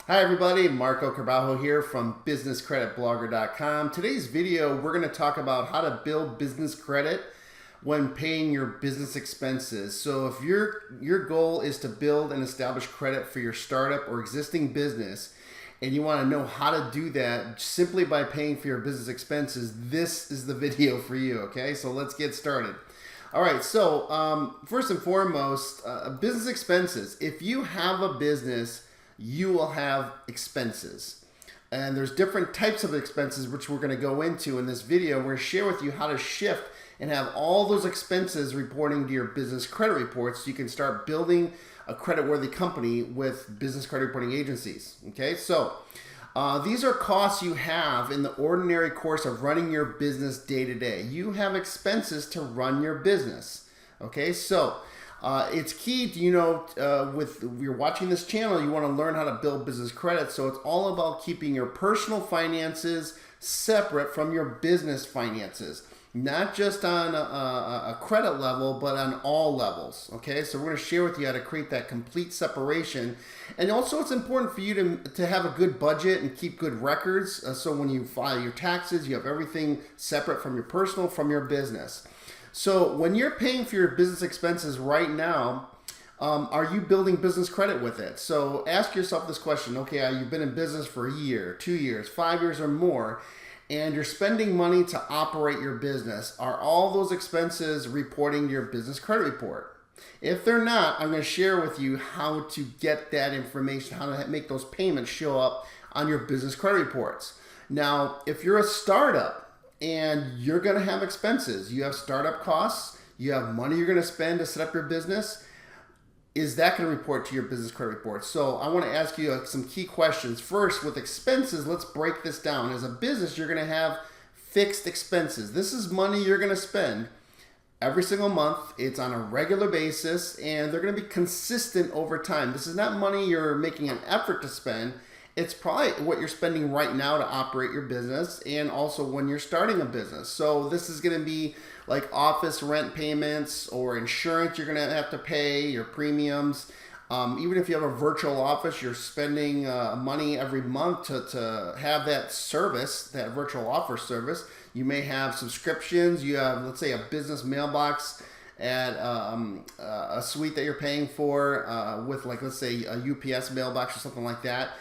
Hi everybody, Marco Carbajo here from businesscreditblogger.com. Today's video, we're going to talk about how to build business credit when paying your business expenses. So if your goal is to build and establish credit for your startup or existing business, and you want to know how to do that simply by paying for your business expenses, this is the video for you, okay? So let's get started. All right, so first and foremost, business expenses. If you have a business, you will have expenses. And there's different types of expenses which we're going to go into in this video. We're going to share with you how to shift and have all those expenses reporting to your business credit reports so you can start building a credit-worthy company with business credit reporting agencies. Okay, so these are costs you have in the ordinary course of running your business day to day. You have expenses to run your business. Okay, so it's key to, with you're watching this channel, you want to learn how to build business credit. So it's all about keeping your personal finances separate from your business finances. Not just on a credit level, but on all levels. Okay, so we're going to share with you how to create that complete separation. And also it's important for you to have a good budget and keep good records. So when you file your taxes, you have everything separate from your personal, from your business. So when you're paying for your business expenses right now, are you building business credit with it? So ask yourself this question. Okay, you've been in business for a year, 2 years, 5 years or more, and you're spending money to operate your business. Are all those expenses reporting to your business credit report? If they're not, I'm going to share with you how to get that information, how to make those payments show up on your business credit reports. Now, if you're a startup and you're going to have expenses, you have startup costs, you have money you're going to spend to set up your business, is that going to report to your business credit report? So I want to ask you some key questions. First, with expenses, let's break this down. As a business, you're going to have fixed expenses. This is money you're going to spend every single month. It's on a regular basis, and they're going to be consistent over time. This is not money you're making an effort to spend. It's probably what you're spending right now to operate your business and also when you're starting a business. So this is going to be like office rent payments or insurance you're going to have to pay, your premiums. Even if you have a virtual office, you're spending money every month to have that service, that virtual office service. You may have subscriptions. You have, let's say, a business mailbox at a suite that you're paying for with, like, let's say, a UPS mailbox or something like that.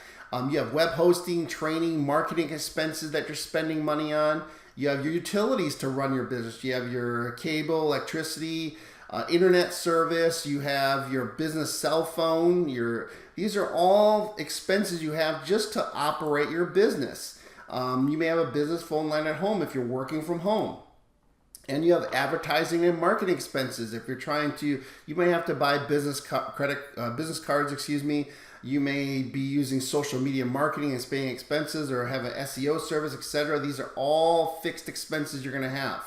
You have web hosting, training, marketing expenses that you're spending money on. You have your utilities to run your business. You have your cable, electricity, internet service. You have your business cell phone. These are all expenses you have just to operate your business. You may have a business phone line at home if you're working from home. And you have advertising and marketing expenses. If you're you may have to buy business cards, excuse me. You may be using social media marketing and paying expenses or have an SEO service, etc. These are all fixed expenses you're going to have.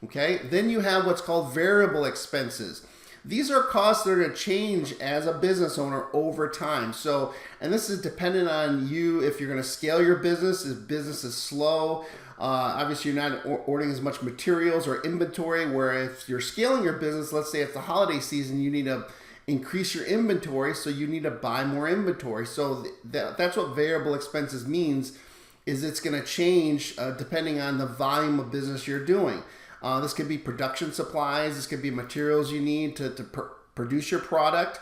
Okay? Then you have what's called variable expenses. These are costs that are going to change as a business owner over time. So, and this is dependent on you if you're going to scale your business, if business is slow. Obviously, you're not ordering as much materials or inventory, where if you're scaling your business, let's say it's the holiday season, you need to increase your inventory, so you need to buy more inventory. So that's what variable expenses means, is it's going to change depending on the volume of business you're doing. This could be production supplies. This could be materials you need to produce your product.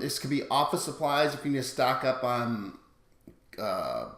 This could be office supplies if you need to stock up on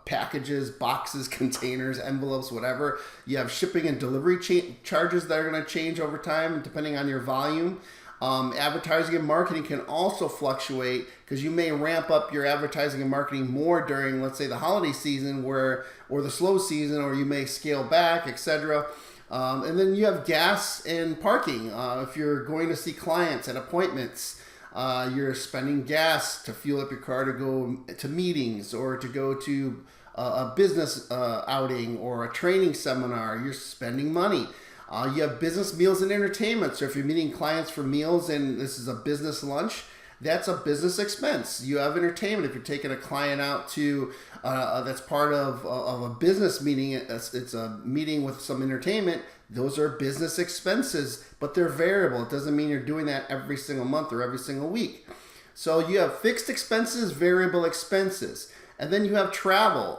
packages, boxes, containers, envelopes, whatever. You have shipping and delivery charges that are going to change over time depending on your volume. Advertising and marketing can also fluctuate because you may ramp up your advertising and marketing more during, let's say, the holiday season or the slow season, or you may scale back, etc. And then you have gas and parking. If you're going to see clients at appointments, you're spending gas to fuel up your car to go to meetings or to go to a business outing or a training seminar. You're spending money. You have business meals and entertainment. So if you're meeting clients for meals and this is a business lunch, that's a business expense. You have entertainment. If you're taking a client out to, that's part of a business meeting, it's a meeting with some entertainment, those are business expenses, but they're variable. It doesn't mean you're doing that every single month or every single week. So you have fixed expenses, variable expenses. And then you have travel.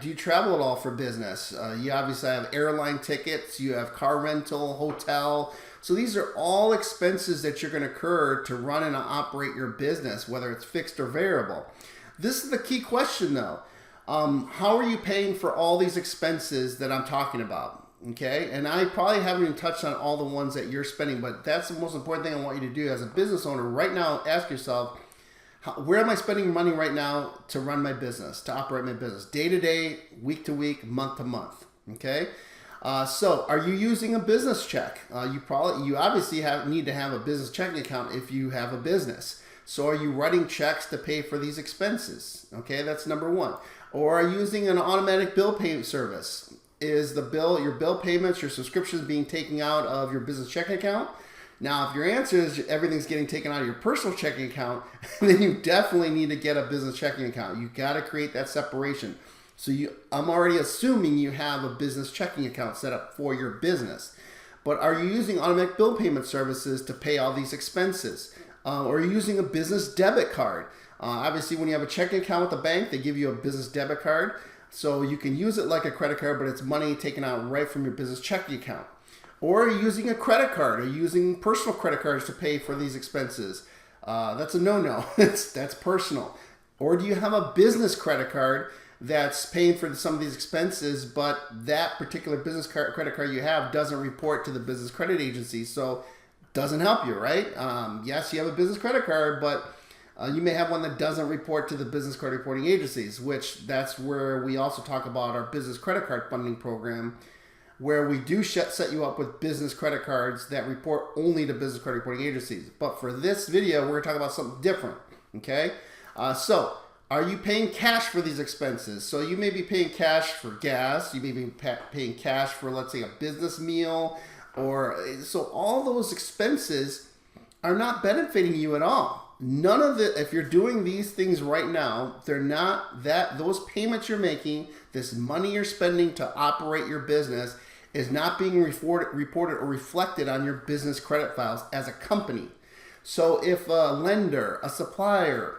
Do you travel at all for business? You obviously have airline tickets, you have car rental, hotel. So these are all expenses that you're going to incur to run and operate your business, whether it's fixed or variable. This is the key question though. How are you paying for all these expenses that I'm talking about? Okay, and I probably haven't even touched on all the ones that you're spending, but that's the most important thing I want you to do as a business owner right now. Ask yourself, where am I spending money right now to run my business, to operate my business, day to day, week to week, month to month? Okay, so are you using a business check? You obviously need to have a business checking account if you have a business. So are you writing checks to pay for these expenses? Okay, that's number one. Or are you using an automatic bill payment service? Is your bill payments, your subscriptions being taken out of your business checking account? Now, if your answer is everything's getting taken out of your personal checking account, then you definitely need to get a business checking account. You got to create that separation. So I'm already assuming you have a business checking account set up for your business. But are you using automatic bill payment services to pay all these expenses? Or are you using a business debit card? Obviously, when you have a checking account with the bank, they give you a business debit card. So you can use it like a credit card, but it's money taken out right from your business checking account. Or are you using a credit card? Are you using personal credit cards to pay for these expenses? That's a no-no. That's personal. Or do you have a business credit card that's paying for some of these expenses, but that particular business credit card you have doesn't report to the business credit agency, so doesn't help you, right? Yes, you have a business credit card, but you may have one that doesn't report to the business credit reporting agencies, which that's where we also talk about our business credit card funding program, where we do set you up with business credit cards that report only to business credit reporting agencies. But for this video, we're going to talk about something different, okay? So are you paying cash for these expenses? So you may be paying cash for gas, you may be paying cash for, let's say, a business meal, so all those expenses are not benefiting you at all. None of if you're doing these things right now, they're not those payments you're making, this money you're spending to operate your business is not being reported or reflected on your business credit files as a company. So if a lender, a supplier,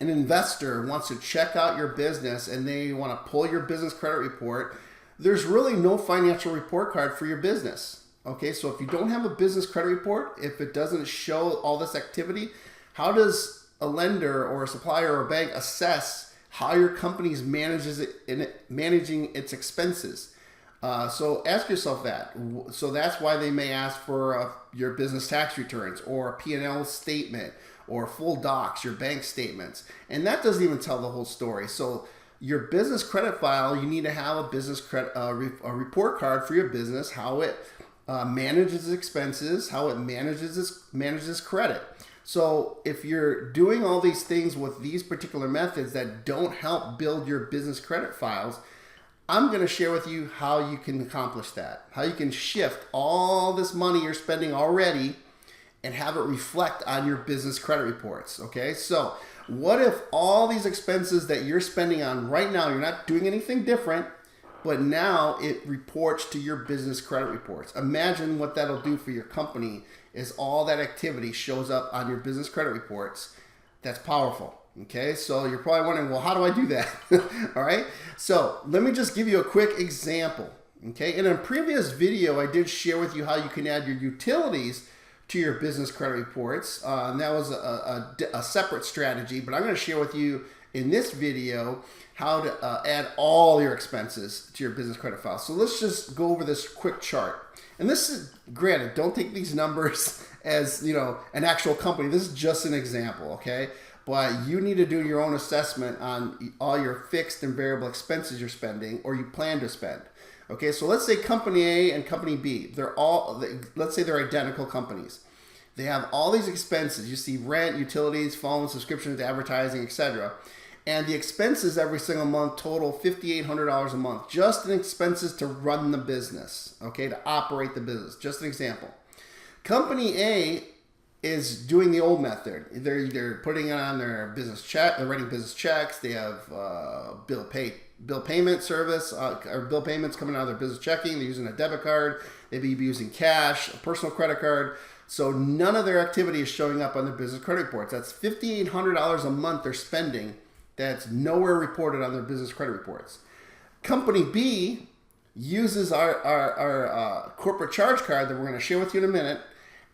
an investor wants to check out your business and they want to pull your business credit report, there's really no financial report card for your business. Okay, so if you don't have a business credit report, if it doesn't show all this activity, how does a lender or a supplier or a bank assess how your company's managing its expenses? So ask yourself that. So that's why they may ask for your business tax returns or a P&L statement or full docs, your bank statements. And that doesn't even tell the whole story. So your business credit file, you need to have a business credit a report card for your business, how it manages expenses, how it manages credit. So if you're doing all these things with these particular methods that don't help build your business credit files, I'm going to share with you how you can accomplish that, how you can shift all this money you're spending already and have it reflect on your business credit reports. Okay, so what if all these expenses that you're spending on right now, you're not doing anything different, but now it reports to your business credit reports? Imagine what that'll do for your company is all that activity shows up on your business credit reports. That's powerful. Okay, so you're probably wondering, well, how do I do that? All right, so let me just give you a quick example. Okay, in a previous video, I did share with you how you can add your utilities to your business credit reports. And that was a separate strategy, but I'm going to share with you in this video how to add all your expenses to your business credit file. So let's just go over this quick chart. And this is, granted, don't take these numbers as, an actual company. This is just an example, okay? But you need to do your own assessment on all your fixed and variable expenses you're spending or you plan to spend. Okay, so let's say company A and company B, let's say they're identical companies. They have all these expenses. You see rent, utilities, phone, subscriptions, advertising, etc. And the expenses every single month total $5,800 a month, just in expenses to run the business, okay, to operate the business. Just an example. Company A is doing the old method. They're either putting it on their business check, they're writing business checks, they have bill payment service, or bill payments coming out of their business checking, they're using a debit card, they may be using cash, a personal credit card. So none of their activity is showing up on their business credit reports. That's $5,800 a month they're spending that's nowhere reported on their business credit reports. Company B uses our corporate charge card that we're going to share with you in a minute,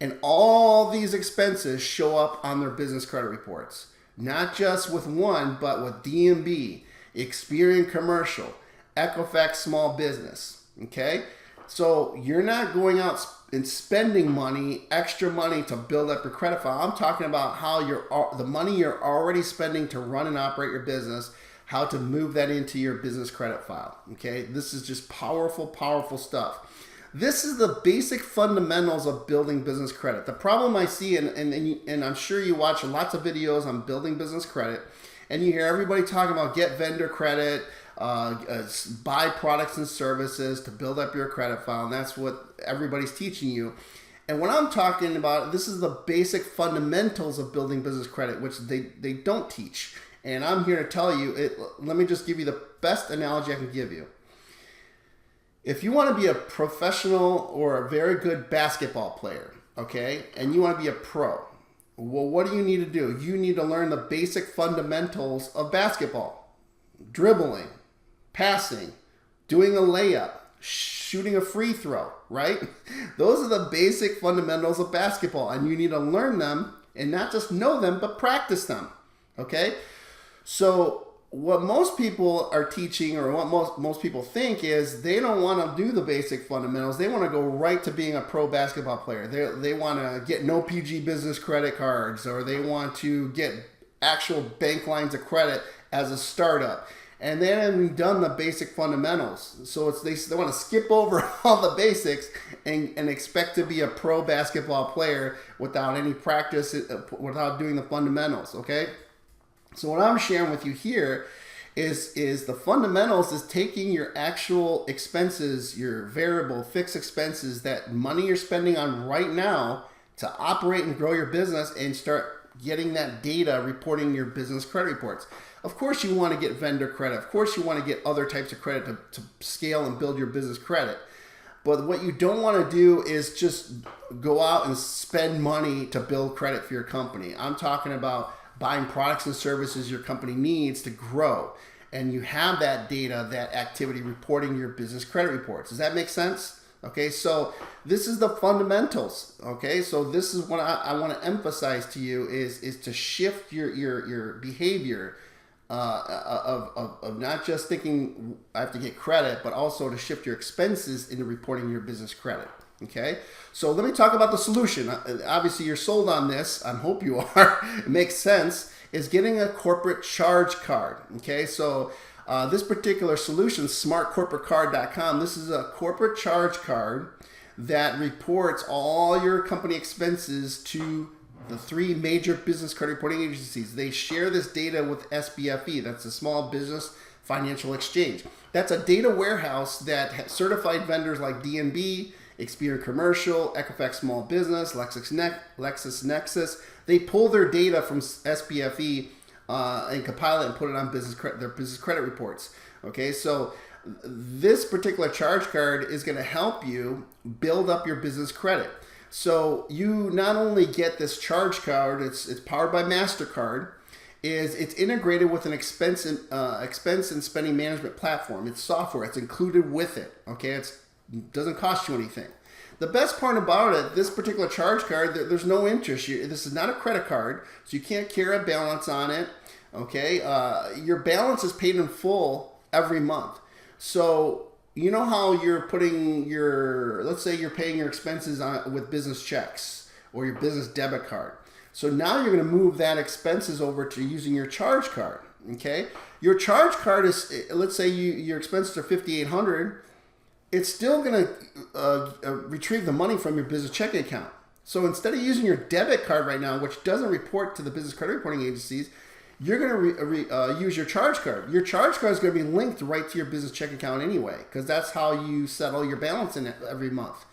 and all these expenses show up on their business credit reports. Not just with one, but with DNB, Experian Commercial, Equifax Small Business. Okay? So you're not going out and spending money, extra money to build up your credit file. I'm talking about how the money you're already spending to run and operate your business, how to move that into your business credit file. Okay? This is just powerful, powerful stuff. This is the basic fundamentals of building business credit. The problem I see, and I'm sure you watch lots of videos on building business credit, and you hear everybody talking about get vendor credit, buy products and services to build up your credit file, and that's what everybody's teaching you. And what I'm talking about, this is the basic fundamentals of building business credit, which they don't teach. And I'm here to tell you, let me just give you the best analogy I can give you. If you want to be a professional or a very good basketball player, okay, and you want to be a pro, well, what do you need to do? You need to learn the basic fundamentals of basketball. Dribbling, passing, doing a layup, shooting a free throw, right? Those are the basic fundamentals of basketball, and you need to learn them and not just know them, but practice them, okay? So what most people are teaching, or what most people think, is they don't want to do the basic fundamentals. They want to go right to being a pro basketball player. They want to get no PG business credit cards, or they want to get actual bank lines of credit as a startup. And they haven't done the basic fundamentals. So they want to skip over all the basics and expect to be a pro basketball player without any practice, without doing the fundamentals, okay? So what I'm sharing with you here is the fundamentals is taking your actual expenses, your variable fixed expenses, that money you're spending on right now to operate and grow your business, and start getting that data, reporting your business credit reports. Of course you want to get vendor credit. Of course you want to get other types of credit to scale and build your business credit. But what you don't want to do is just go out and spend money to build credit for your company. I'm talking about buying products and services your company needs to grow. And you have that data, that activity reporting your business credit reports. Does that make sense? Okay, so this is the fundamentals. Okay, so this is what I want to emphasize to you is to shift your behavior of not just thinking I have to get credit, but also to shift your expenses into reporting your business credit. Okay, so let me talk about the solution. Obviously, you're sold on this. I hope you are. It makes sense. Is getting a corporate charge card. Okay, so this particular solution, smartcorporatecard.com, this is a corporate charge card that reports all your company expenses to the 3 major business credit reporting agencies. They share this data with SBFE. That's the Small Business Financial Exchange. That's a data warehouse that certified vendors like DNB, Experian Commercial, Equifax Small Business, LexisNexis, they pull their data from SBFE and compile it and put it on their business credit reports. Okay, so this particular charge card is going to help you build up your business credit. So you not only get this charge card, it's powered by MasterCard, it's integrated with an expense and spending management platform. It's software. It's included with it. Okay, it doesn't cost you anything. The best part about it, this particular charge card, there's no interest. This is not a credit card, so you can't carry a balance on it. Okay, your balance is paid in full every month. So you know how you're putting let's say you're paying your expenses with business checks or your business debit card. So now you're going to move that expenses over to using your charge card. Okay, your charge card is, let's say your expenses are $5,800. It's still going to retrieve the money from your business checking account. So instead of using your debit card right now, which doesn't report to the business credit reporting agencies, you're going to use your charge card. Your charge card is going to be linked right to your business checking account anyway, because that's how you settle your balance in it every month.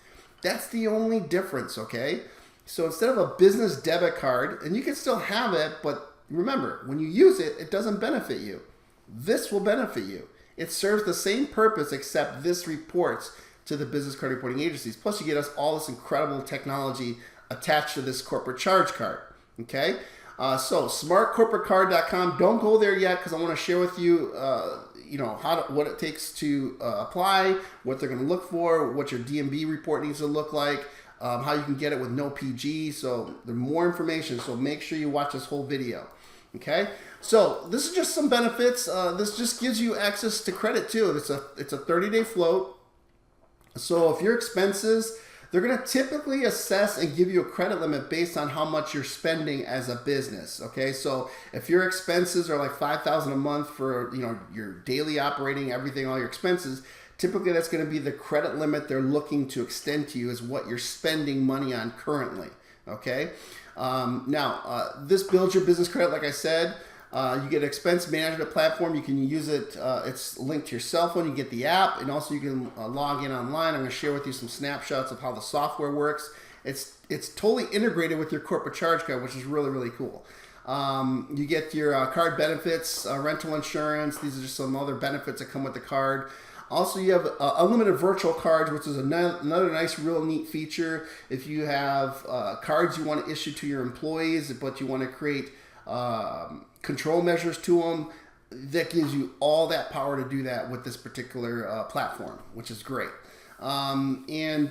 That's the only difference, okay? So instead of a business debit card, and you can still have it, but remember, when you use it, it doesn't benefit you. This will benefit you. It serves the same purpose, except this reports to the business credit reporting agencies. Plus, you get us all this incredible technology attached to this corporate charge card. Okay, so smartcorporatecard.com. Don't go there yet because I want to share with you, what it takes to apply, what they're going to look for, what your DMV report needs to look like, how you can get it with no PG. So there's more information. So make sure you watch this whole video. Okay, so this is just some benefits. This just gives you access to credit too. It's a 30-day float. So if your expenses, they're going to typically assess and give you a credit limit based on how much you're spending as a business. Okay, so if your expenses are like $5,000 a month for your daily operating, everything, all your expenses, typically that's going to be the credit limit they're looking to extend to you is what you're spending money on currently. Okay. This builds your business credit. Like I said, you get an expense management platform. You can use it. It's linked to your cell phone. You get the app, and also you can log in online. I'm going to share with you some snapshots of how the software works. It's totally integrated with your corporate charge card, which is really, really cool. You get your card benefits, rental insurance. These are just some other benefits that come with the card. Also, you have unlimited virtual cards, which is another nice, real neat feature. If you have cards you want to issue to your employees, but you want to create control measures to them, that gives you all that power to do that with this particular platform, which is great. Obviously,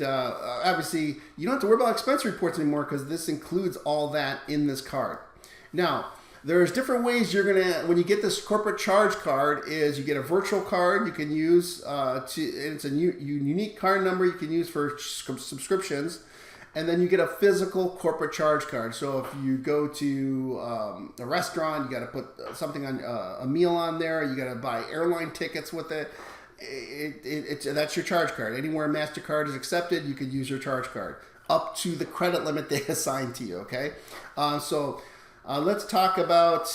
you don't have to worry about expense reports anymore because this includes all that in this card. Now, there's different ways you're gonna, when you get this corporate charge card, is you get a virtual card you can use it's a unique card number you can use for subscriptions, and then you get a physical corporate charge card. So if you go to a restaurant, you got to put something on a meal on there. You got to buy airline tickets with it. That's your charge card. Anywhere MasterCard is accepted, you could use your charge card up to the credit limit they assign to you. Okay, let's talk about,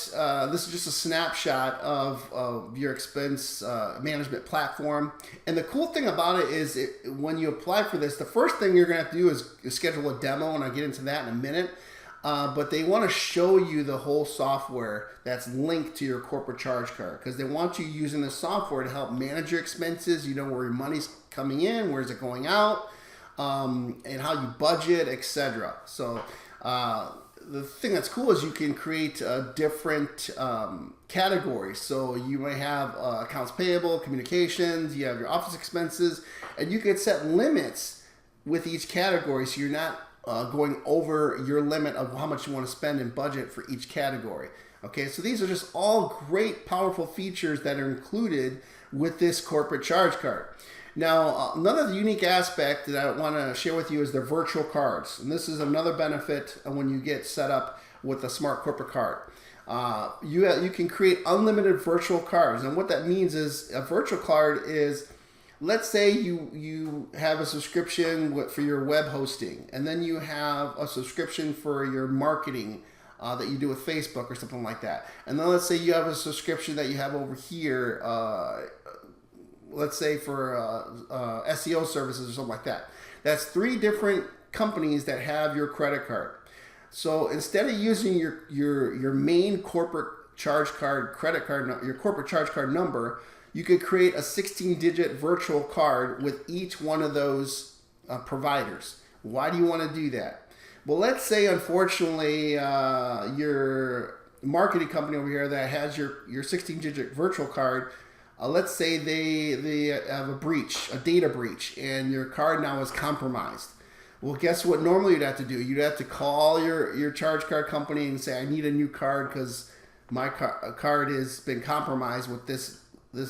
this is just a snapshot of your expense management platform. And the cool thing about it is when you apply for this, the first thing you're going to have to do is schedule a demo, and I'll get into that in a minute. But they want to show you the whole software that's linked to your corporate charge card because they want you using the software to help manage your expenses. You know where your money's coming in, where's it going out, and how you budget, etc. So, the thing that's cool is you can create different categories. So you may have accounts payable, communications, you have your office expenses, and you can set limits with each category so you're not going over your limit of how much you want to spend in budget for each category. Okay, so these are just all great, powerful features that are included with this corporate charge card. Now, another unique aspect that I want to share with you is the virtual cards. And this is another benefit when you get set up with a smart corporate card. You can create unlimited virtual cards. And what that means is a virtual card is, let's say you have a subscription for your web hosting, and then you have a subscription for your marketing that you do with Facebook or something like that. And then let's say you have a subscription that you have over here, let's say for SEO services or something like that. That's 3 different companies that have your credit card. So instead of using your main corporate charge card credit card, your corporate charge card number, you could create a 16-digit virtual card with each one of those providers. Why do you want to do that? Well, let's say unfortunately your marketing company over here that has your 16-digit virtual card, let's say they have a data breach, and your card now is compromised. Well, guess what normally you'd have to do? You'd have to call your charge card company and say, I need a new card because my card has been compromised with this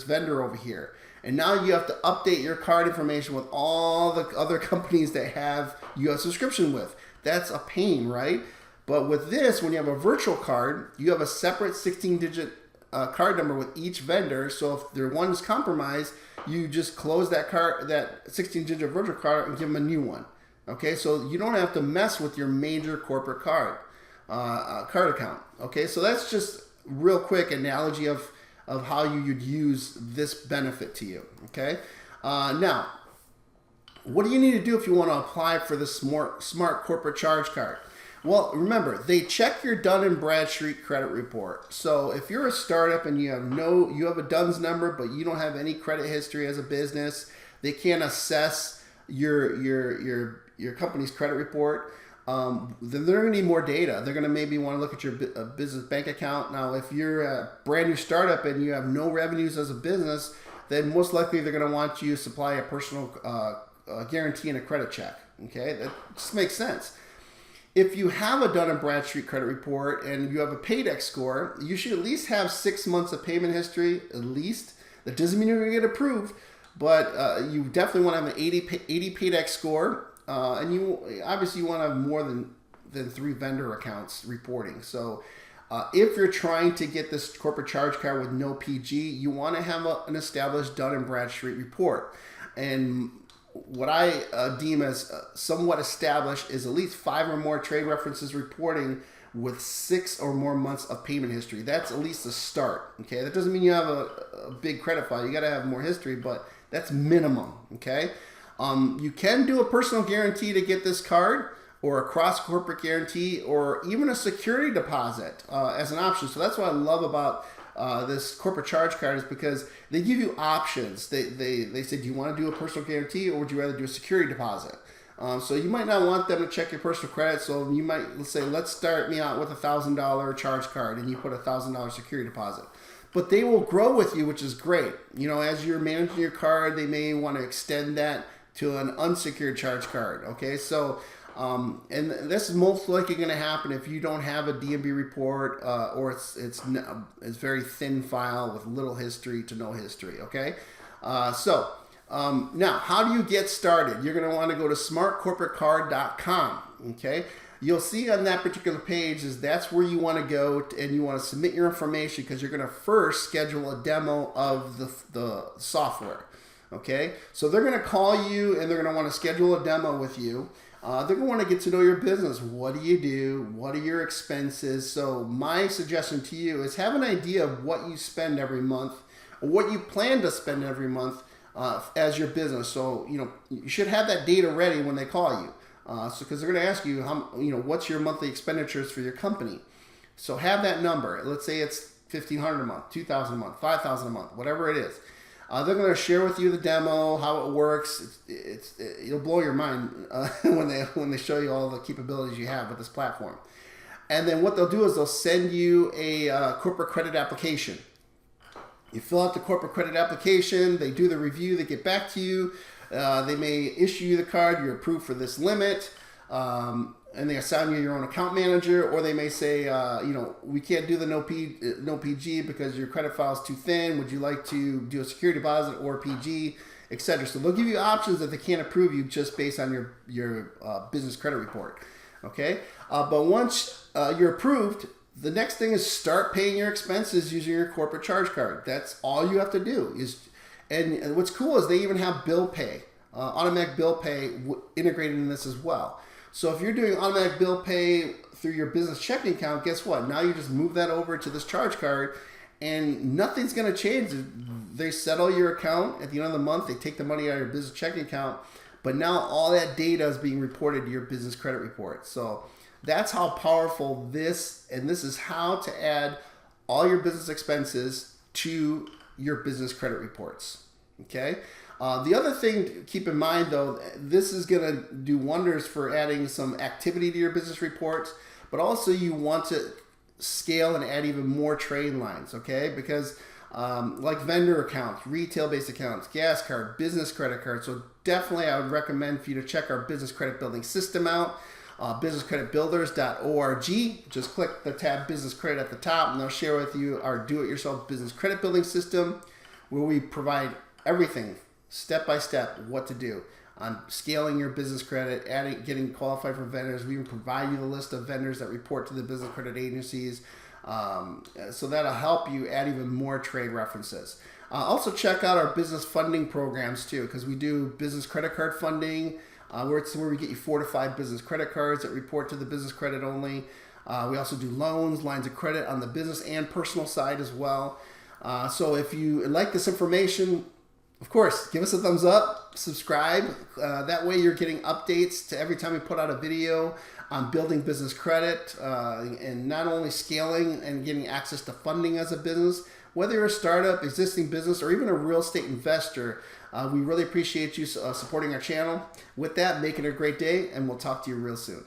vendor over here. And now you have to update your card information with all the other companies that you have a subscription with. That's a pain, right? But with this, when you have a virtual card, you have a separate 16-digit card number with each vendor. So if their one is compromised, you just close that 16-digit virtual card and give them a new one. Okay, so you don't have to mess with your major corporate card account. Okay, so that's just real quick analogy of how you'd use this benefit to you. Okay, now what do you need to do if you want to apply for the smart corporate charge card? Well, remember, they check your Dun & Bradstreet credit report. So if you're a startup and you have a DUNS number, but you don't have any credit history as a business, they can't assess your company's credit report. then they're going to need more data. They're going to maybe want to look at your business bank account. Now, if you're a brand new startup and you have no revenues as a business, then most likely they're going to want you to supply a personal guarantee and a credit check. Okay, that just makes sense. If you have a Dun & Bradstreet credit report and you have a Paydex score, you should at least have 6 months of payment history, at least. That doesn't mean you're going to get approved, but you definitely want to have an 80 Paydex score. And you obviously you want to have more than 3 vendor accounts reporting. So if you're trying to get this corporate charge card with no PG, you want to have an established Dun & Bradstreet report. And what I deem as somewhat established is at least 5 or more trade references reporting with 6 or more months of payment history. That's at least a start. Okay, that doesn't mean you have a big credit file. You got to have more history, but that's minimum. Okay. You can do a personal guarantee to get this card, or a cross corporate guarantee, or even a security deposit as an option. So that's what I love about this corporate charge card, is because they give you options. They say, do you want to do a personal guarantee, or would you rather do a security deposit? So you might not want them to check your personal credit. So you might say, let's start me out with a $1,000 charge card, and you put a $1,000 security deposit. But they will grow with you, which is great. You know, as you're managing your card, they may want to extend that to an unsecured charge card. Okay, so and this is most likely going to happen if you don't have a DMB report, or it's very thin file with little history to no history. Okay, now how do you get started? You're going to want to go to smartcorporatecard.com. Okay, you'll see on that particular page that's where you want to go, and you want to submit your information, because you're going to first schedule a demo of the software. Okay, so they're going to call you and they're going to want to schedule a demo with you. They're going to want to get to know your business. What do you do? What are your expenses? So my suggestion to you is have an idea of what you spend every month, or what you plan to spend every month as your business. So, you know, you should have that data ready when they call you. Because they're going to ask you, what's your monthly expenditures for your company? So have that number. Let's say it's $1,500 a month, $2,000 a month, $5,000 a month, whatever it is. They're going to share with you the demo, how it works. It'll blow your mind when they show you all the capabilities you have with this platform. And then what they'll do is they'll send you a corporate credit application. You fill out the corporate credit application. They do the review. They get back to you. They may issue you the card. You're approved for this limit. And they assign you your own account manager, or they may say, we can't do the no PG because your credit file is too thin. Would you like to do a security deposit or PG, etc.? So they'll give you options that they can't approve you just based on your business credit report. Okay, but once you're approved, the next thing is start paying your expenses using your corporate charge card. That's all you have to do. And what's cool is they even have bill pay, automatic bill pay integrated in this as well. So if you're doing automatic bill pay through your business checking account, guess what? Now you just move that over to this charge card, and nothing's going to change. They settle your account at the end of the month. They take the money out of your business checking account, but now all that data is being reported to your business credit report. So that's how powerful this is how to add all your business expenses to your business credit reports. Okay. The other thing to keep in mind, though, this is going to do wonders for adding some activity to your business reports, but also you want to scale and add even more trade lines, okay? Because like vendor accounts, retail-based accounts, gas card, business credit card. So definitely I would recommend for you to check our business credit building system out, businesscreditbuilders.org. Just click the tab Business Credit at the top, and they'll share with you our do-it-yourself business credit building system, where we provide everything step by step what to do on scaling your business credit, getting qualified for vendors. We even provide you the list of vendors that report to the business credit agencies. So that'll help you add even more trade references. Also check out our business funding programs too, because we do business credit card funding, where we get you 4 to 5 business credit cards that report to the business credit only. We also do loans, lines of credit on the business and personal side as well. So if you like this information, of course, give us a thumbs up, subscribe. That way you're getting updates to every time we put out a video on building business credit, and not only scaling and getting access to funding as a business, whether you're a startup, existing business, or even a real estate investor. We really appreciate you supporting our channel. With that, make it a great day, and we'll talk to you real soon.